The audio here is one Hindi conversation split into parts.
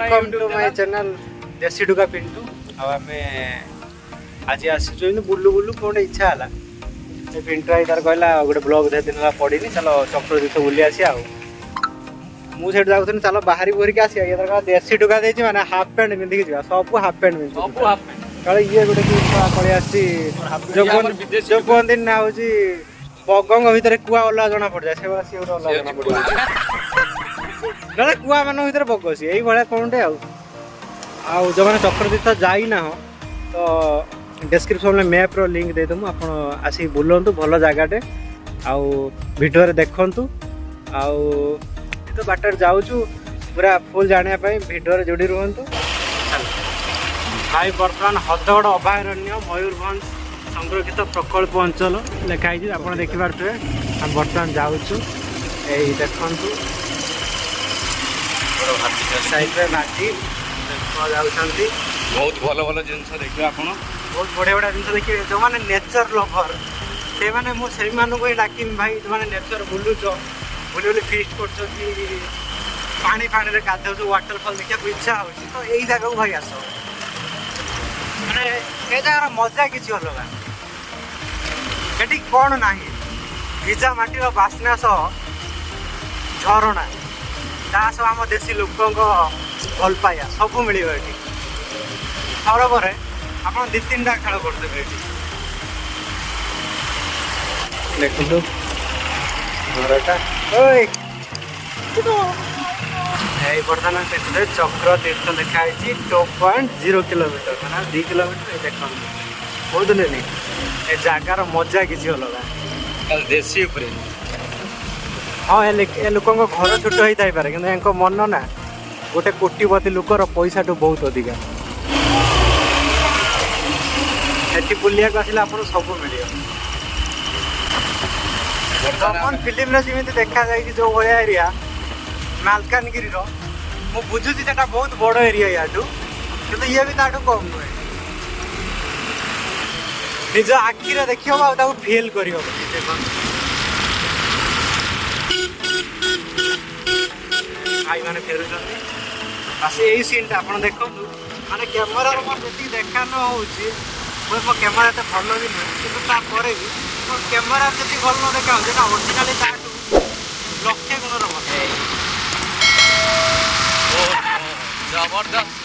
वेलकम टू माय चैनल देसी डुगा पिंटू। आम आज आसी बुलू बुलू कौन इच्छा है पिंटू आई तार कहला गोटे ब्लॉग दे दिन पड़ी चलो चक्रतीर्थ बुली आसी मुझे जाऊँ चलो बाहरी बोरिक आस देसी डुगा दे मैंने हाफ पैंट पिंधिक जा सब हाफ पैंट पिंधि ये गोटे पलि आसी जो कहते ना हूँ बगंग भितर कुआ अलग जना पड़ जाए से गोटे अलग जना पड़ कुआ मान भर बग सी यही भाया कौन टे जो मैंने चक्रतीर्थ जाइना तो डिस्क्रिप्शन में मैप रो लिंक दे दूँ आप आसी बुलंतु भल जगटे आडियो देखु तो बाटर जाऊँ पूरा फुल जाना भिडियो जोड़ी रुहतु भाई बर्तमान हदगड़ अभयारण्य मयूरभंज संरक्षित प्रकल्प अंचल लिखाई आप देखिपे हम बर्तमान जाऊँ यही देखु साइड में भाटी जाऊँगी बहुत भल भल जिन देखिए आप बहुत बढ़िया बढ़िया जिन देखिए जो मैंने नेचर लभर से मैंने मुझे डाकि भाई जो मैंने नेचर बुलुच बुली फिस्ट कर पानी फाणी में गाधौ वाटरफल देखा इच्छा हो तो यही जगह को भाई आस मैंने ये जगार मजा किसी अलग ये कौन ना भिजा माटीर बास्ना सह झरणा जहाँ सब आम देशी लोकों भल पाया सब मिले ये सरोवर आप दी तीन टा खेल करदे देखो घरटा बर्तमान देखते चक्रतीर्थ लिखाई 2.0 किलोमीटर मैंने 2 किलोमीटर देख बहुत नहीं ये जगार मजा किसी अलग देशी उपरे हाँ ए लोक घर छोट होता है कि मन ना गोटे कोटिपति लोकर पैसा टू बहुत अधिका ये बुलिया आसले आप सब मिल कमन फिल्म जमी देखा जाए जो भाया एरिया मालकानगिरी मु बुझुची से बहुत बड़ एरिया या ये भी ताठू कम नुहे निज आखिर देखिए फिल कर भाई मैंने फेरुंट बस यही सीन आप देखो माने कैमेरा जी देखा न हो मो कैमेरा तो भल भी नुहे कि भी कैमेरा जी भल न देखा ओरिजिनाली लक्षे गुणर भल जबरदस्त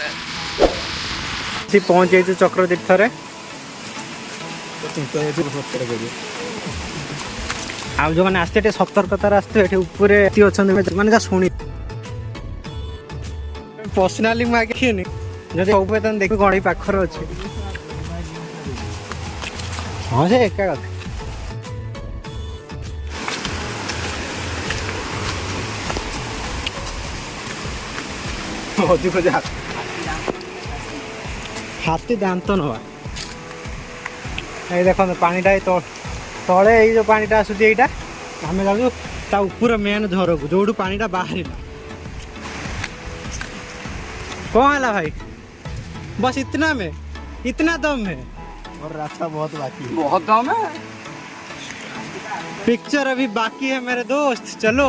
पहुँच जाइए चक्रतीर्थ आ जो मैंने आसते सतर्कतार आसते उपरे अच्छा मैंने शुणी पर्सनाली मुझे जब सब देख गणी पाखर अच्छे हाँ से एका कथा अधिक हाथी दांत नवा ये देख पानीटा तले ये जो पानीटा आसूँ यहाँ आम जाऊँ ता ऊपर मेन झर को जो पानीटा बाहर कौन है भाई बस इतना में इतना दम है और रास्ता बहुत बाकी है बहुत दम है पिक्चर अभी बाकी है मेरे दोस्त चलो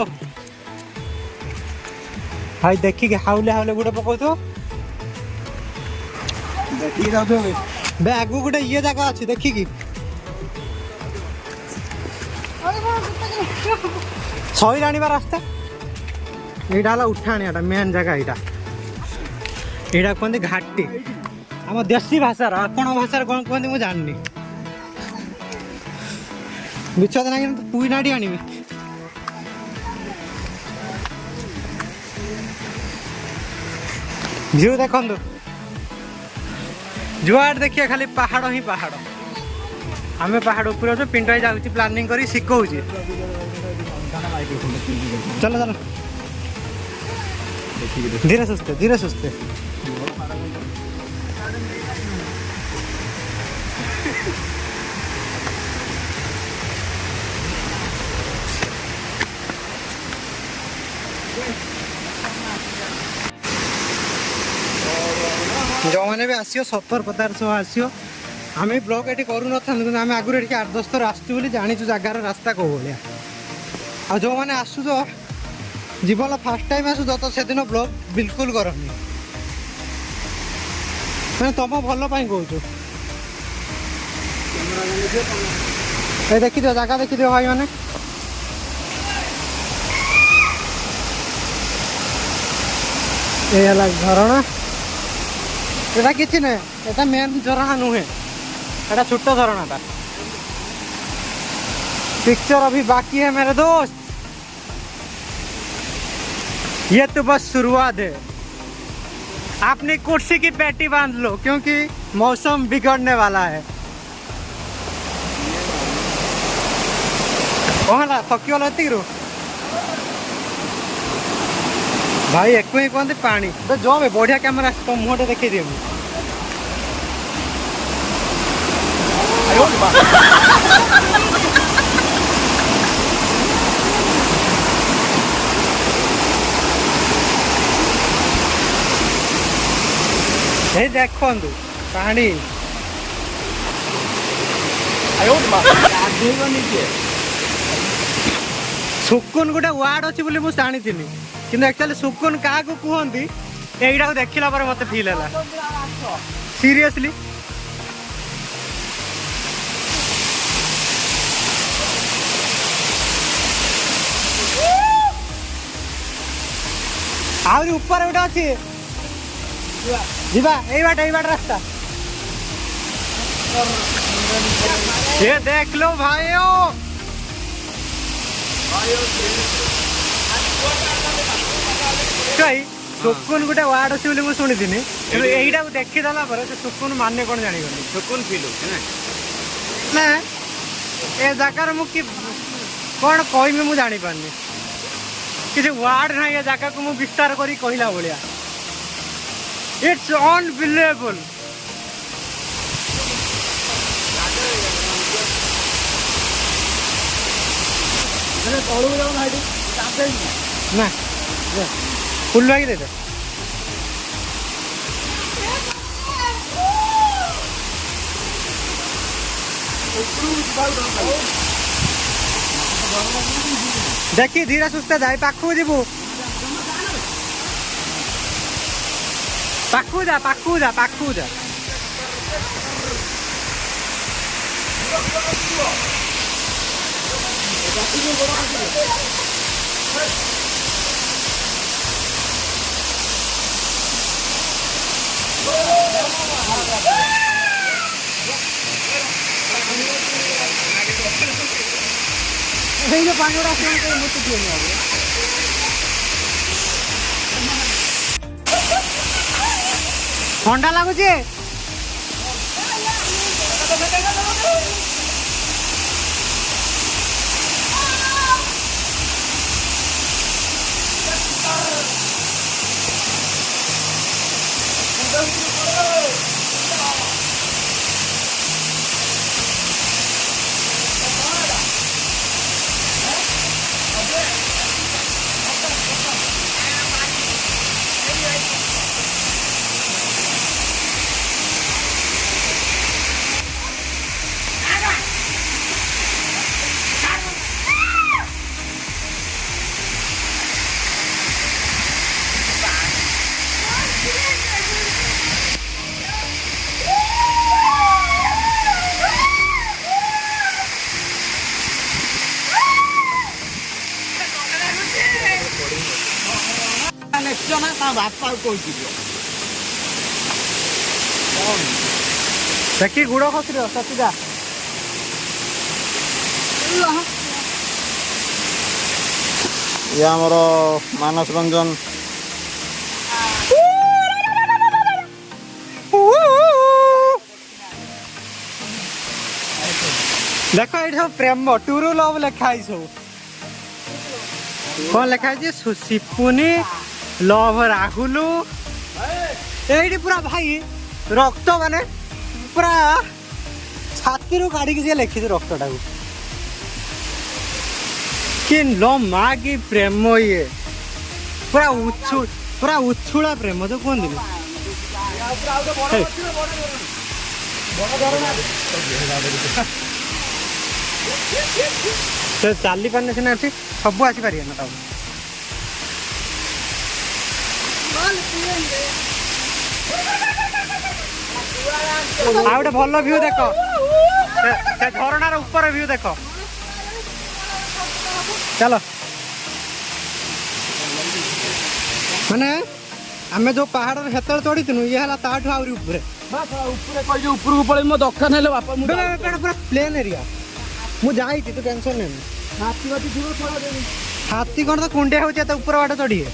भाई देखी के हाउले हाउले गुड़े पकाऊ तो बे आगू गोटे ये जगह अच्छी देखिकी सही आने रास्ता यहाँ उठाणिया मेन जगह यहाँ यहाँ कहते घाटी आम देशी भाषार आपण भाषार कौन कहते मुझे जाननी विच्छेद ना पुई नाटी आनी झील देखु जुआड देखिए खाली पहाड़ ही पहाड़ आम पहाड़ ऊपर अच्छे पिंटू जाऊँगी प्लानिंग कर शिखौच चलो चलो धीरे सुस्ते धीरे सुस्ते जो मैंने भी आसियो सतर्कतार सह आसियो आम ब्लॉग ये करूँ ना आम आगुरी ये 8-10 थर आसू जानी जगार रास्ता कौ भाया आ जो मैंने आसुच जीवन फास्ट टाइम आसुच तो से दिन ब्लॉग बिल्कुल करनी ମାନେ ତମ ଭଲ ପାଇଁ କହୁଛୁ। ଏ ଦେଖିଦିଅ ଜାଗା ଦେଖିଦିଅ ଭାଇ ମାନେ। ଏ ହେଲା ଝରଣା। এটা କିଛି ନୁହେଁ, এটা ମେନ୍ ଝରଣା ନୁହେଁ, এটা ଛୋଟ ଝରଣାଟା। पिक्चर अभी बाकी है मेरे दोस्त, ये तो बस शुरुआत है। आपने कुर्सी की पेटी बांध लो क्योंकि मौसम बिगड़ने वाला है। कहला थकी गल एतिकरू भाई एक ही कहते पानी तो जो भी बढ़िया कैमेरा तो मुहटे देखी दिए देखु पानी सुकुन गोटे वार्ड अच्छी बोली मुझे जानी कि एक्चुअली सुकुन क्या कहते यहीटा देखला पर मत फील है सीरियसली। आहरी ऊपर गोटे अच्छी जीवा यही बाट रास्ता ये देख लो भाइयों कई सुकुन गोटे वार्ड अच्छी बोली मुझे शुणी यहीटा देखीदेला सुकुन माने कौन जानी सुकुन फील ना ए जगार मुझे कौन कहमी मुझे जानी पारनी किसी वार्ड ना ये जगह को मुझे विस्तार करी कहला भाया। It's unbelievable. ना फुल लगी दे देखी धीरे सुस्थे जाए पाखु जीवु पाखु जा पाखु जा पाखु जा पानी ठंडा लगुच देखी गुड़ खसर सतीजा ये आमर मानस रंजन देख ये प्रेम टूरू लव लिखाई सब कौन लिखाई सिपुनी लव राहुल ये पूरा भाई रक्त माने पूरा छाती रू काढ़ी लिखी रक्त टाक कि लो माँ की प्रेम ये पूरा उछुड़ा प्रेम जो कहते चली पारे सीना अच्छी सब आसपारे ना तब ଆଉ ଗୋଟେ ଭଲ ଭ୍ୟୁ ଦେଖ ସେ ଝରଣାର ଉପର ଭ୍ୟୁ ଦେଖ ଚାଲ ମାନେ ଆମେ ଯୋଉ ପାହାଡରେ ସେତେବେଳେ ଚଢିଥିଲୁ ଇଏ ହେଲା ତାଠୁ ଆହୁରି ଉପରେ ଉପରେ କହିଲି ଉପରକୁ ପଳେଇ ମୋ ଦୋକାନ ହେଲେ ବାପା ମୁଁ ପୁରା ପ୍ଲେନ୍ ଏରିଆ ମୁଁ ଯାଇଛି ତୁ ଟେନସନ୍ ନେନି ହାତୀ କ'ଣ ତ କୁଣ୍ଡିଆ ହଉଛି ଏତେ ଉପର ବାଟ ଚଢିଏ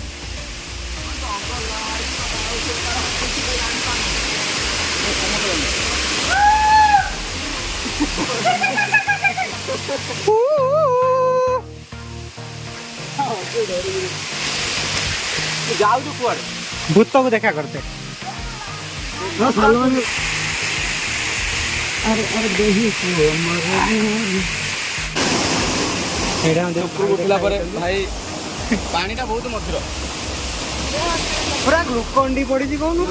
ଯାଉଛୁ କୁଆଡେ ଭୂତକୁ ଦେଖା କରତେ ଉପରକୁ ଉଠିଲା ପରେ ଭାଇ ପାଣିଟା ବହୁତ ମଧୁର ପୁରା ଗ୍ଲୁକଣ୍ଡି ପଡିଛି କହୁନୁ